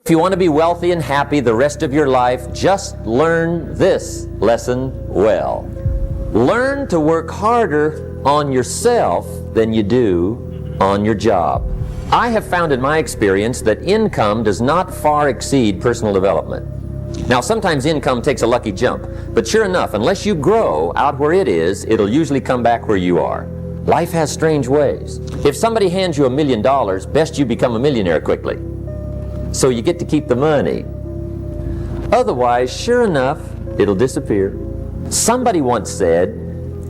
If you want to be wealthy and happy the rest of your life, just learn this lesson well. Learn to work harder on yourself than you do on your job. I have found in my experience that income does not far exceed personal development. Now, sometimes income takes a lucky jump, but sure enough, unless you grow out where it is, it'll usually come back where you are. Life has strange ways. If somebody hands you $1 million, best you become a millionaire quickly, so you get to keep the money. Otherwise, sure enough, it'll disappear. Somebody once said,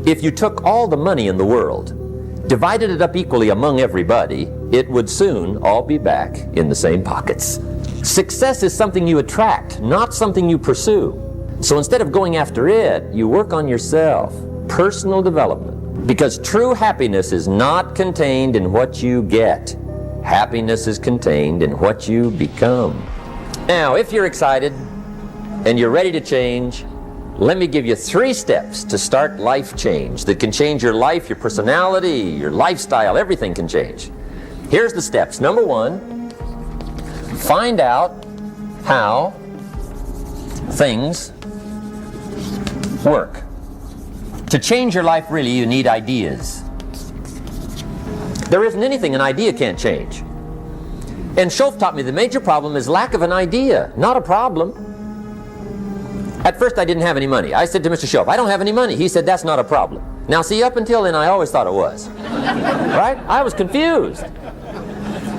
if you took all the money in the world, divided it up equally among everybody, it would soon all be back in the same pockets. Success is something you attract, not something you pursue. So instead of going after it, you work on yourself. Personal development. Because true happiness is not contained in what you get. Happiness is contained in what you become. Now, if you're excited and you're ready to change, let me give you 3 steps to start life change that can change your life, your personality, your lifestyle, everything can change. Here's the steps. Number 1, find out how things work. To change your life, really, you need ideas. There isn't anything an idea can't change. And Schoaf taught me the major problem is lack of an idea, not a problem. At first I didn't have any money. I said to Mr. Schoaf, I don't have any money. He said, that's not a problem. Now see, up until then I always thought it was. Right? I was confused.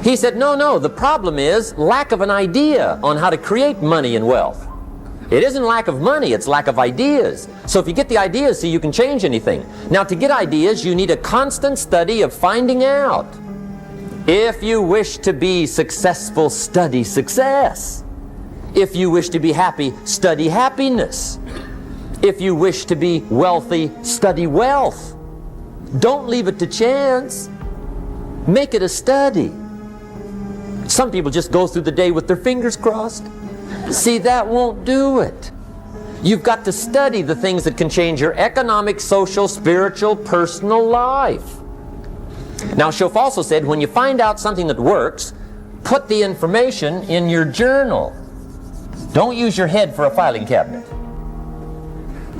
He said, no, the problem is lack of an idea on how to create money and wealth. It isn't lack of money, it's lack of ideas. So if you get the ideas, see, you can change anything. Now to get ideas, you need a constant study of finding out. If you wish to be successful, study success. If you wish to be happy, study happiness. If you wish to be wealthy, study wealth. Don't leave it to chance. Make it a study. Some people just go through the day with their fingers crossed. See, that won't do it. You've got to study the things that can change your economic, social, spiritual, personal life. Now, Schoaf also said, when you find out something that works, put the information in your journal. Don't use your head for a filing cabinet.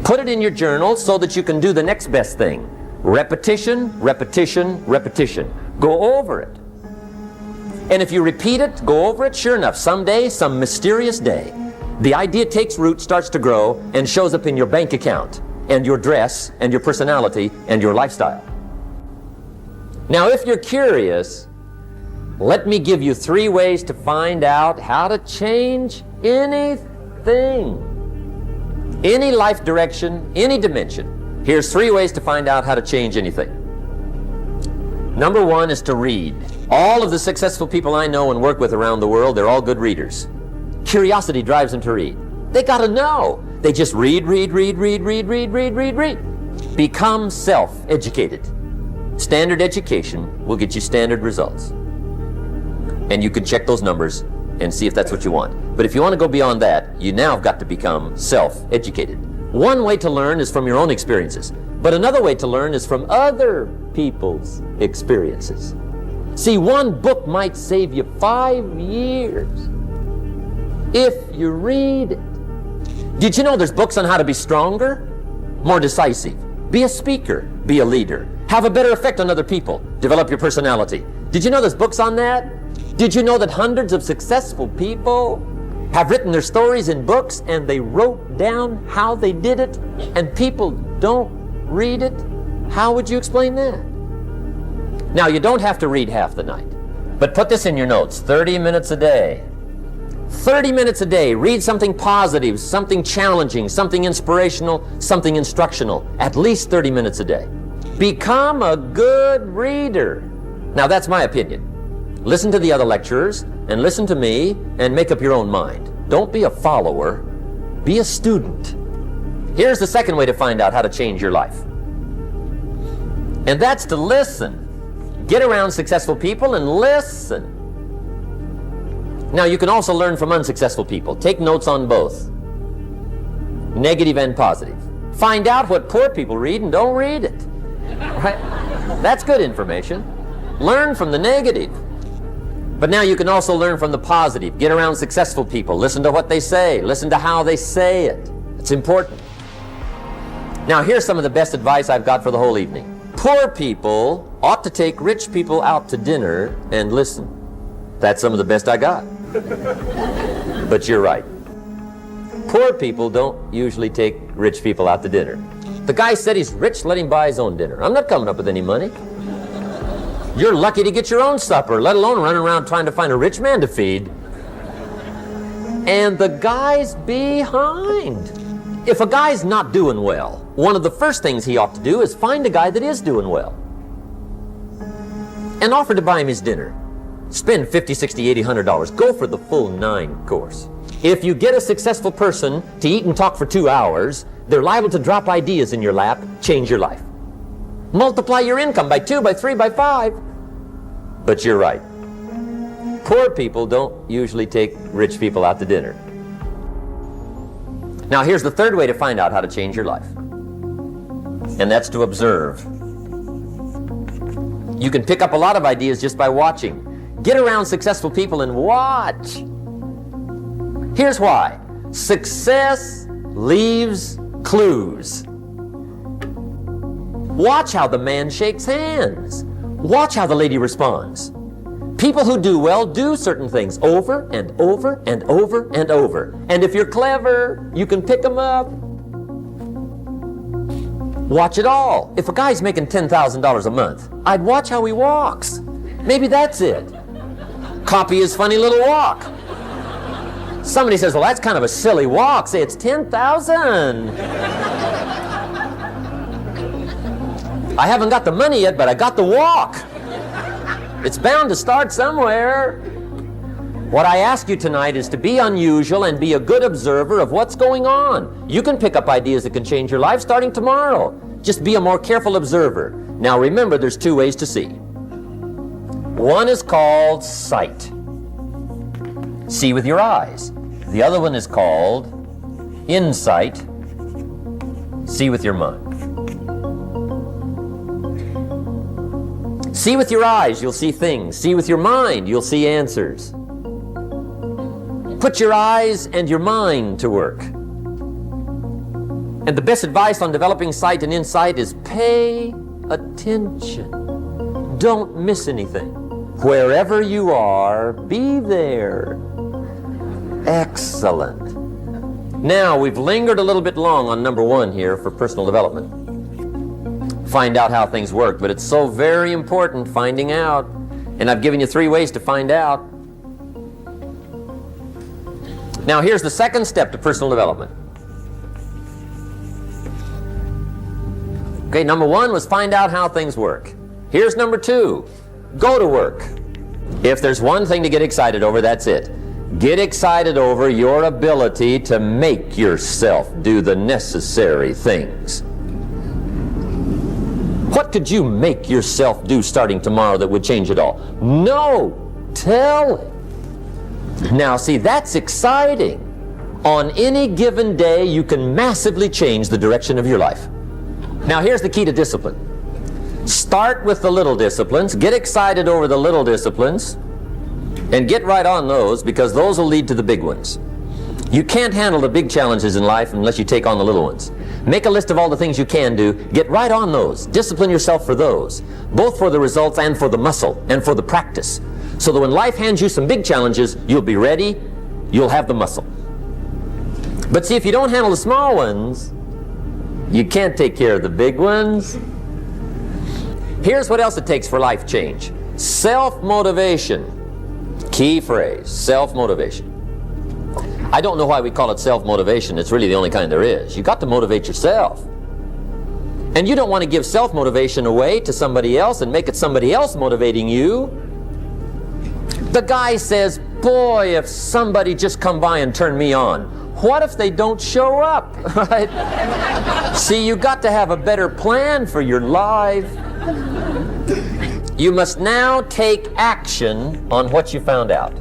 Put it in your journal so that you can do the next best thing. Repetition, repetition, repetition. Go over it. And if you repeat it, go over it, sure enough, someday, some mysterious day, the idea takes root, starts to grow, and shows up in your bank account, and your dress, and your personality, and your lifestyle. Now, if you're curious, let me give you 3 ways to find out how to change anything. Any life direction, any dimension. Here's 3 ways to find out how to change anything. Number 1 is to read. All of the successful people I know and work with around the world, they're all good readers. Curiosity drives them to read. They got to know. They just read. Become self-educated. Standard education will get you standard results. And you can check those numbers and see if that's what you want. But if you want to go beyond that, you now have got to become self-educated. One way to learn is from your own experiences. But another way to learn is from other people's experiences. See, one book might save you 5 years if you read it. Did you know there's books on how to be stronger, more decisive, be a speaker, be a leader, have a better effect on other people, develop your personality? Did you know there's books on that? Did you know that hundreds of successful people have written their stories in books and they wrote down how they did it and people don't read it? How would you explain that? Now, you don't have to read half the night, but put this in your notes, 30 minutes a day. 30 minutes a day, read something positive, something challenging, something inspirational, something instructional, at least 30 minutes a day. Become a good reader. Now, that's my opinion. Listen to the other lecturers and listen to me and make up your own mind. Don't be a follower, be a student. Here's the second way to find out how to change your life. And that's to listen. Get around successful people and listen. Now, you can also learn from unsuccessful people. Take notes on both, negative and positive. Find out what poor people read and don't read it. Right? That's good information. Learn from the negative. But now you can also learn from the positive. Get around successful people. Listen to what they say. Listen to how they say it. It's important. Now here's some of the best advice I've got for the whole evening. Poor people ought to take rich people out to dinner and listen. That's some of the best I got. But you're right. Poor people don't usually take rich people out to dinner. The guy said he's rich, let him buy his own dinner. I'm not coming up with any money. You're lucky to get your own supper, let alone running around trying to find a rich man to feed. And the guy's behind. If a guy's not doing well, one of the first things he ought to do is find a guy that is doing well and offer to buy him his dinner. Spend $50, $60, $80, $100. Go for the full 9 course. If you get a successful person to eat and talk for 2 hours, they're liable to drop ideas in your lap, change your life. Multiply your income by 2, by 3, by 5. But you're right. Poor people don't usually take rich people out to dinner. Now here's the third way to find out how to change your life. And that's to observe. You can pick up a lot of ideas just by watching. Get around successful people and watch. Here's why. Success leaves clues. Watch how the man shakes hands. Watch how the lady responds. People who do well do certain things over and over and over and over. And if you're clever, you can pick them up. Watch it all. If a guy's making $10,000 a month, I'd watch how he walks. Maybe that's it. Copy his funny little walk. Somebody says, well, that's kind of a silly walk. Say, it's 10,000. I haven't got the money yet, but I got the walk. It's bound to start somewhere. What I ask you tonight is to be unusual and be a good observer of what's going on. You can pick up ideas that can change your life starting tomorrow. Just be a more careful observer. Now remember, there's 2 ways to see. One is called sight. See with your eyes. The other one is called insight. See with your mind. See with your eyes, you'll see things. See with your mind, you'll see answers. Put your eyes and your mind to work. And the best advice on developing sight and insight is pay attention. Don't miss anything. Wherever you are, be there. Excellent. Now, we've lingered a little bit long on number 1 here for personal development. Find out how things work, but it's so very important finding out. And I've given you 3 ways to find out. Now here's the second step to personal development. Okay, number 1 was find out how things work. Here's number 2, go to work. If there's one thing to get excited over, that's it. Get excited over your ability to make yourself do the necessary things. What could you make yourself do starting tomorrow that would change it all? No, tell it. Now see, that's exciting. On any given day, you can massively change the direction of your life. Now here's the key to discipline. Start with the little disciplines, get excited over the little disciplines, and get right on those, because those will lead to the big ones. You can't handle the big challenges in life unless you take on the little ones. Make a list of all the things you can do, get right on those, discipline yourself for those, both for the results and for the muscle and for the practice, so that when life hands you some big challenges, you'll be ready, you'll have the muscle. But see, if you don't handle the small ones, you can't take care of the big ones. Here's what else it takes for life change. Self-motivation. Key phrase, self-motivation. I don't know why we call it self-motivation. It's really the only kind there is. You got to motivate yourself. And you don't want to give self-motivation away to somebody else and make it somebody else motivating you. The guy says, boy, if somebody just come by and turn me on. What if they don't show up, right? See, you got to have a better plan for your life. You must now take action on what you found out.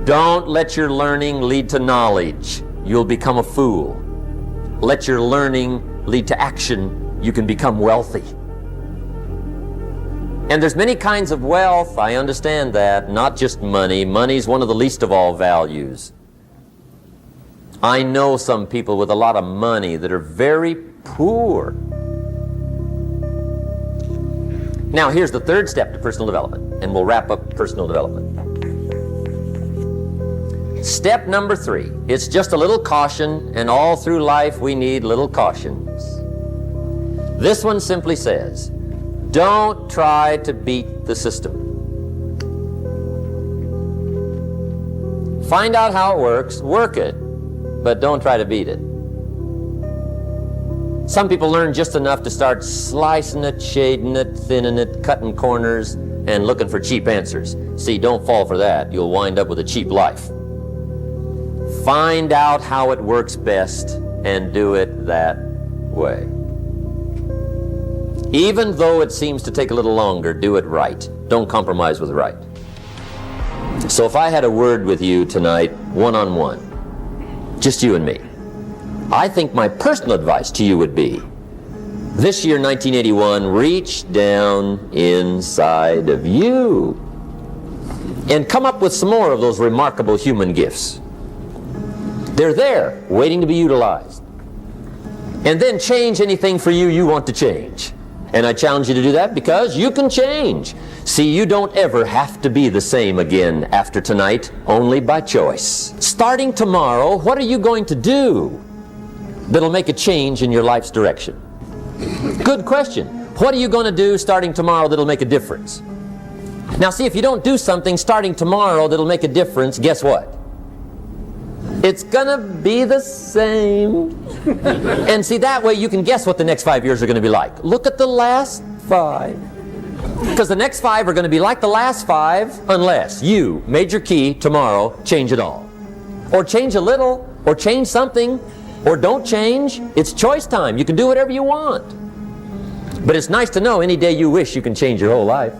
Don't let your learning lead to knowledge. You'll become a fool. Let your learning lead to action. You can become wealthy. And there's many kinds of wealth, I understand that, not just money. Money's one of the least of all values. I know some people with a lot of money that are very poor. Now here's the third step to personal development, and we'll wrap up personal development. Step number 3, it's just a little caution, and all through life we need little cautions. This one simply says, don't try to beat the system. Find out how it works, work it, but don't try to beat it. Some people learn just enough to start slicing it, shading it, thinning it, cutting corners, and looking for cheap answers. See, don't fall for that. You'll wind up with a cheap life. Find out how it works best and do it that way. Even though it seems to take a little longer, do it right. Don't compromise with right. So if I had a word with you tonight, one-on-one, just you and me, I think my personal advice to you would be, this year, 1981, reach down inside of you and come up with some more of those remarkable human gifts. They're there, waiting to be utilized. And then change anything for you you want to change. And I challenge you to do that because you can change. See, you don't ever have to be the same again after tonight, only by choice. Starting tomorrow, what are you going to do that'll make a change in your life's direction? Good question. What are you going to do starting tomorrow that'll make a difference? Now see, if you don't do something starting tomorrow that'll make a difference, guess what? It's gonna be the same. And see, that way you can guess what the next 5 years are gonna be like. Look at the last 5. Because the next 5 are gonna be like the last 5 unless you, major key, tomorrow, change it all. Or change a little, or change something, or don't change. It's choice time. You can do whatever you want. But it's nice to know any day you wish you can change your whole life.